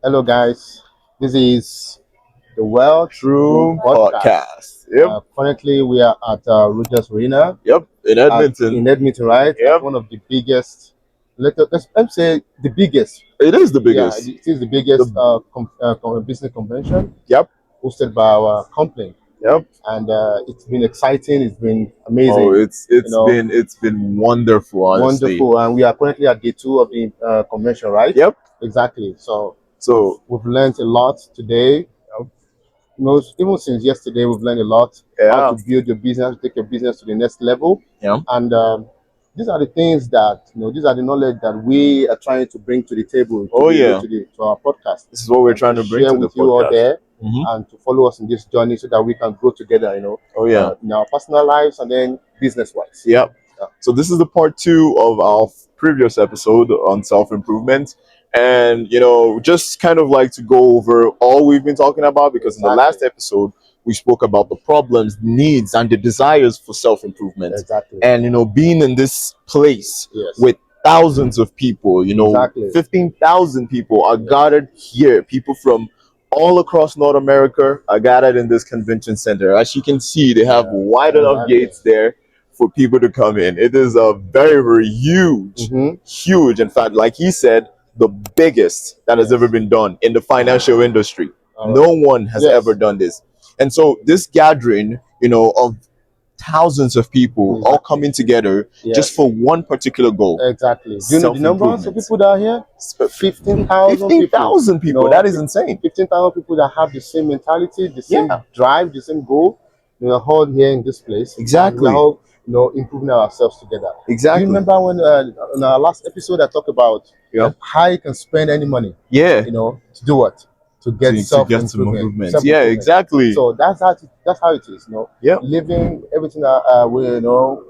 Hello, guys. This is the Well True True podcast. podcast. Yep. Currently, we are at Rogers Arena Yep. In Edmonton. in Edmonton, right? Yep. One of the biggest. Let's say the biggest. It is the Yeah, biggest. it is the biggest The, business convention yep. hosted by our company, Yep. and it's been exciting. It's been Oh, amazing. it's know, been wonderful, honestly. Wonderful, and we are currently at day two of the convention, right? Yep. Exactly. So So we've learned a lot today. Even since yesterday, we've learned a lot how yeah. to build your business, take your business to the next level. Yeah. And these are the things that these are the knowledge that we are trying to bring to the table. Oh, yeah. To our podcast. This is what we're And trying to bring share to the with you all podcast. there, Mhm. and to follow us in this journey so that we can grow together. Oh, yeah. In our personal lives and then business wise. Yep. Yeah. So this is the part two of our previous episode on self-improvement. And just kind of like to go over all we've been talking about, because in the Exactly. last episode we spoke about the problems, needs, and the desires for self-improvement. Exactly. And being in this place Yes. with thousands of people, Exactly. 15,000 people are gathered here. People from all across North America are gathered in this convention center. As you can see, they have wide enough Exactly. gates there for people to come in. It is a very, very huge, huge. In fact, like he said, the biggest that has ever been done in the financial industry. All No one has Yes. ever done this. And so this gathering, of thousands of people all Exactly. coming together Yes. just for one particular goal. Exactly. Do you know the numbers of Self-improvement. people that are here? 15,000 people. 15,000 people. That is insane. 15,000 people that have the same mentality, the same Yeah. drive, the same goal. We are all here in this place. Exactly. And we're all, improving ourselves together. Exactly. Do you remember when in our last episode I talked about how you can spend any money? Yeah. To do what? To get To self get some improvement. improvements. Yeah, exactly. So that's how it is. Yeah. Living everything that we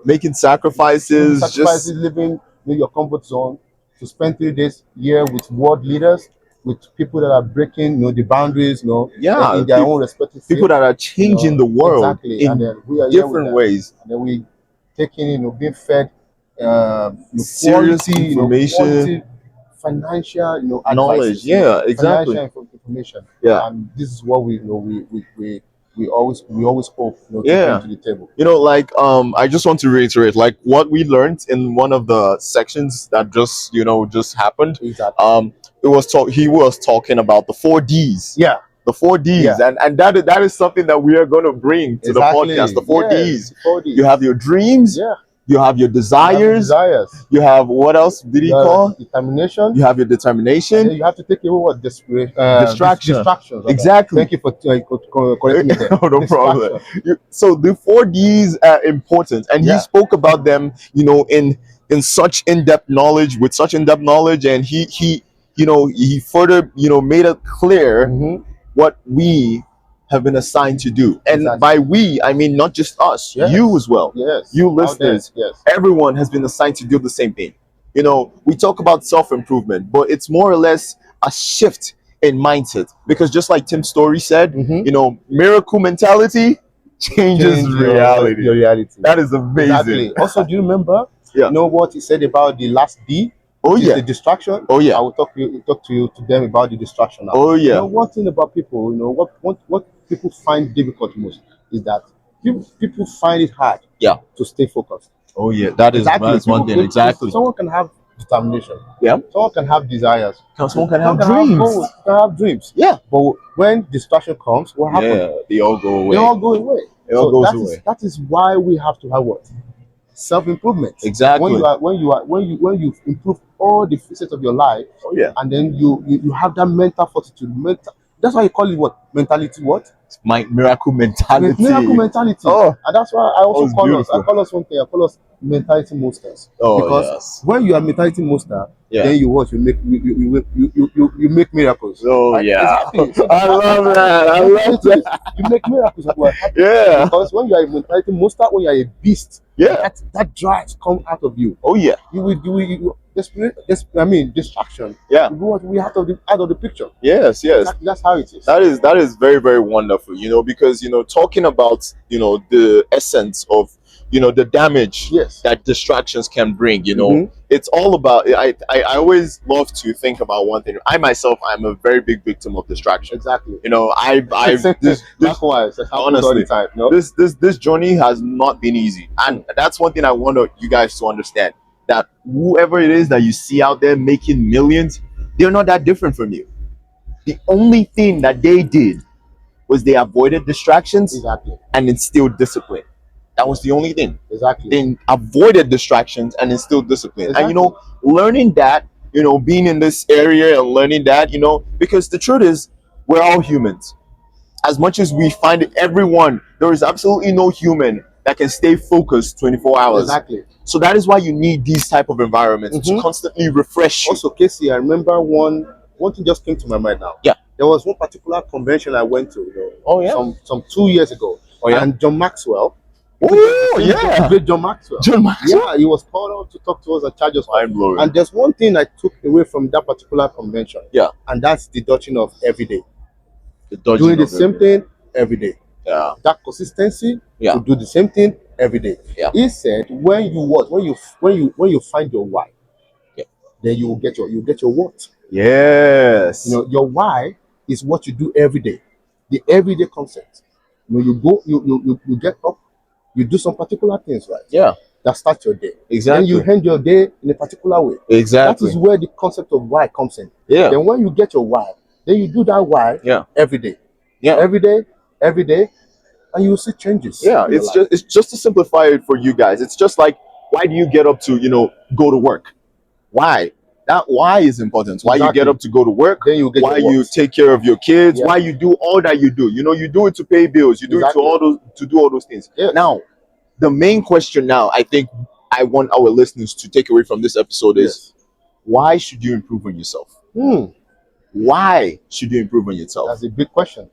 Making sacrifices, sacrifices, living in your comfort zone, to spend 3 days here with world leaders, with people that are breaking the boundaries, Yeah, in their own respective people field. that are changing the world Exactly. And in then we are here with different them. ways. And then we taking, being fed Serious quality, information. quality financial, Knowledge. advices, Yeah, exactly. financial information. Yeah. And this is what we always hope to Yeah. bring to the table. I just want to reiterate, like what we learned in one of the sections that just happened. Exactly. He was talking about the 4Ds. Yeah. The 4Ds. Yeah. And that is something that we are going to bring to Exactly. the podcast. The 4Ds. Yes, 4Ds. You have your dreams. Yeah. You have your desires. You have what else did he call? Determination. You have your determination. And then you have to take away what distractions. Distractions. Exactly. Thank you for correcting me there. No problem. So the 4Ds are important, and he spoke about them, in such in-depth knowledge, with such in-depth knowledge, and he further, made it clear what we have been assigned to do. And by we, I mean not just us, you as well. Yes. You listeners, everyone has been assigned to do the same thing. We talk about self-improvement, but it's more or less a shift in mindset, because just like Tim's story said, miracle mentality changes reality. Your reality. That is amazing. Exactly. Also, do you remember? Yeah. You know what he said about the last D? Oh Which is yeah. the distraction. Oh yeah. I will talk to them about the distraction now. Oh yeah. One thing about people, what people find difficult most is that people find it hard to stay focused. Oh yeah, that's one thing. Exactly. Someone can have determination. Yeah. Someone can have desires. Someone can have Have dreams. goals, can have dreams. Yeah. But when distraction comes, what happens? Yeah, they all go away. They all go away. It all goes away. That is why we have to have what? Self-improvement. Exactly. When you improve all the facets of your life, and then you have that mental fortitude. That's why you call it what? Mentality what? My miracle mentality. Miracle mentality. Oh. And that's why I also call us. beautiful. I call us one thing. I call us mentality monsters. Oh, because yes. when you are mentality monster, Yeah. then you make miracles. Oh Right? yeah. Exactly. So I love that. I love that. you make miracles. Yeah. Because when you are a mentality monster, when you are a beast, Yeah. that drive come out of you. Oh yeah. Distraction. Yeah. We out of the picture. Yes. Yes. That's how it is. That is very, very wonderful, because talking about the essence of the damage Yes. that distractions can bring. Mhm. It's all about. I always love to think about one thing. I myself, I'm a very big victim of distraction. Exactly. I've this Likewise, it happens all the honestly, time. No? this journey has not been easy, and that's one thing I want you guys to understand, that whoever it is that you see out there making millions, they're not that different from you. The only thing that they did was they avoided distractions Exactly. and instilled discipline. That was the only thing. Exactly. They avoided distractions and instilled discipline. Exactly. And learning that, being in this area and learning that, because the truth is, we're all humans. As much as we find everyone, there is absolutely no human that can stay focused 24 hours. Exactly. So that is why you need these type of environments to constantly refresh you. Also, Casey, I remember one thing just came to my mind now. Yeah. There was one particular convention I went to, Oh, yeah? some 2 years ago. Oh, yeah? And John Maxwell. Oh, yeah. Great John Maxwell. John Maxwell? Yeah, he was called out to talk to us and charge us. Mind-blowing. And there's one thing I took away from that particular convention. Yeah. And that's the dodging of every day. Doing the same thing every day. Yeah. That consistency Yeah. to do the same thing every day. Yeah. He said, when you find your why, yeah, then you will get your what. Yes. Your why is what you do every day. The everyday concept. You get up, you do some particular things, right? Yeah. That start your day. Exactly. Then you end your day in a particular way. Exactly. That is where the concept of why comes in. Yeah. Then when you get your why, then you do that why every day. Yeah. Every day, and you will see changes. Yeah, it's just to simplify it for you guys. It's just like, why do you get up to go to work? Why? That why is important. Why you get up to go to work? Then you get why you take care of your kids? Yeah. Why you do all that you do? You do it to pay bills. You do it to do all those things. Yes. Now, the main question now, I think I want our listeners to take away from this episode is, why should you improve on yourself? Why should you improve on yourself? That's a big question.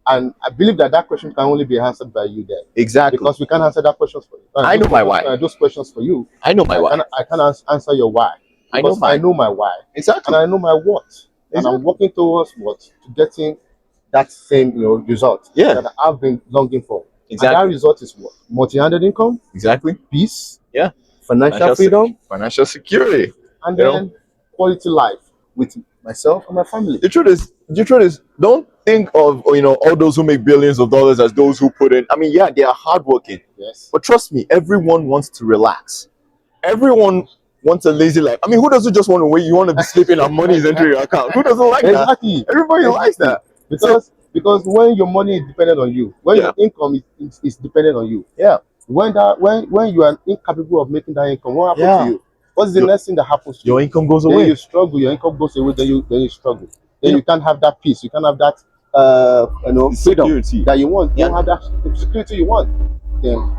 And I believe that question can only be answered by you there. Exactly. Because we can't answer that question for you. I know my why. Those questions for you. I know my why. I can't answer your why. I know my why. Exactly. And I know my what. Exactly. And I'm working towards what? To getting that same result that I've been longing for. Exactly. And that result is what? Multi-handed income. Exactly. Peace. Yeah. Financial freedom. Financial security. And then quality life with myself and my family. The truth is, don't think of all those who make billions of dollars as those who put in. I mean, yeah, they are hardworking. Yes. But trust me, everyone wants to relax. Everyone wants a lazy life. I mean, who doesn't just want to wait? You want to be sleeping and money is entering your account. Who doesn't like that? Everybody likes that. Because when your money is dependent on you, when your income is dependent on you, when you are incapable of making that income, what happens to you? What's the next thing that happens to you? Your income goes away. Then you struggle. Your income goes away. Then you struggle. Then you can't have that peace. You can't have that freedom security that you want. You don't have that security you want. Then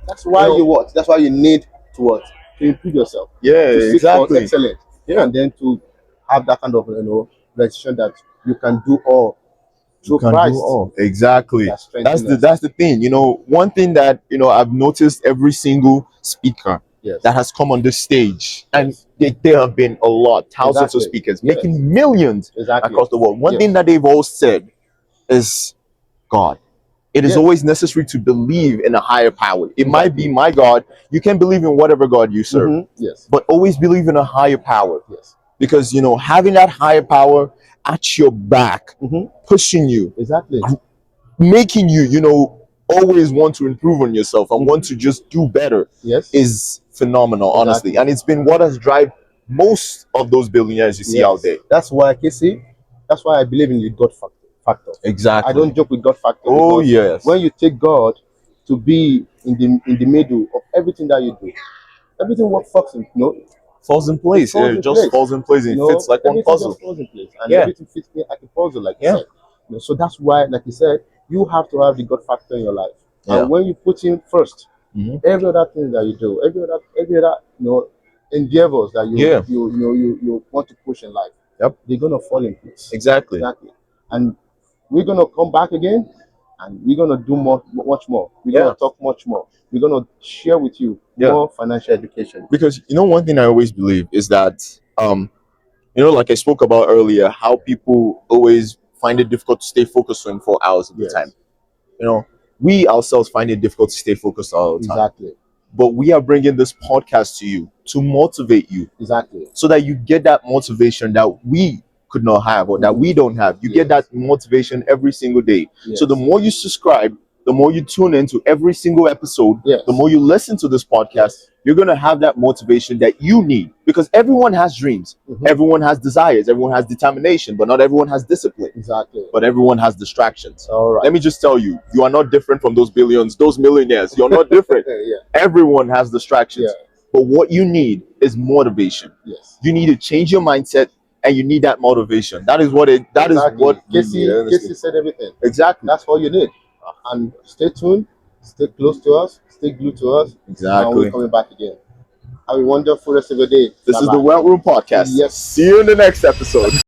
that's why That's why you need to improve yourself. Yeah, to seek exactly. for excellence. Yeah, and then to have that kind of recognition that you can do all through Christ. Exactly. That's the thing. One thing that I've noticed every single speaker that has come on this stage, and there have been a lot, thousands of speakers making millions across the world. One thing that they've all said is God. It is always necessary to believe in a higher power. It might be my God. You can believe in whatever God you serve. Yes. But always believe in a higher power. Yes. Because having that higher power at your back, pushing you, making you always want to improve on yourself and want to just do better, is phenomenal, honestly. And it's been what has driven most of those billionaires you see out there. That's why I believe in the God factor. Exactly. I don't joke with God factor. Oh yes. When you take God to be in the middle of everything that you do, everything falls in place. It just falls in place. It fits like one puzzle. Just falls in place, and everything fits like a puzzle, like you said. So that's why, like you said, you have to have the God factor in your life. And when you put Him first, every other thing that you do, every other endeavors that you want to push in life, they're gonna fall in place. Exactly. And we're gonna come back again, and we're gonna do much more. We're gonna talk much more. We're gonna share with you more financial education. Because one thing I always believe is that like I spoke about earlier, how people always find it difficult to stay focused 24 hours at the time. We ourselves find it difficult to stay focused all the time. Exactly. but we are bringing this podcast to you to motivate you. Exactly. So that you get that motivation that we could not have, or that we don't have. You get that motivation every single day. So the more you subscribe, the more you tune into every single episode, the more you listen to this podcast, you're going to have that motivation that you need, because everyone has dreams, everyone has desires, everyone has determination, but not everyone has discipline. Exactly. But everyone has distractions. All right. Let me just tell you, you are not different from those billions, those millionaires. You're not different. Everyone has distractions. But what you need is motivation. Yes. You need to change your mindset, and you need that motivation. That is what is what Casey said everything. Exactly. That's all you need. And stay tuned, stay close to us, stay glued to us. Exactly. And we're coming back again. Have a wonderful rest of your day. This is the Wealth Room Podcast. Yes. See you in the next episode.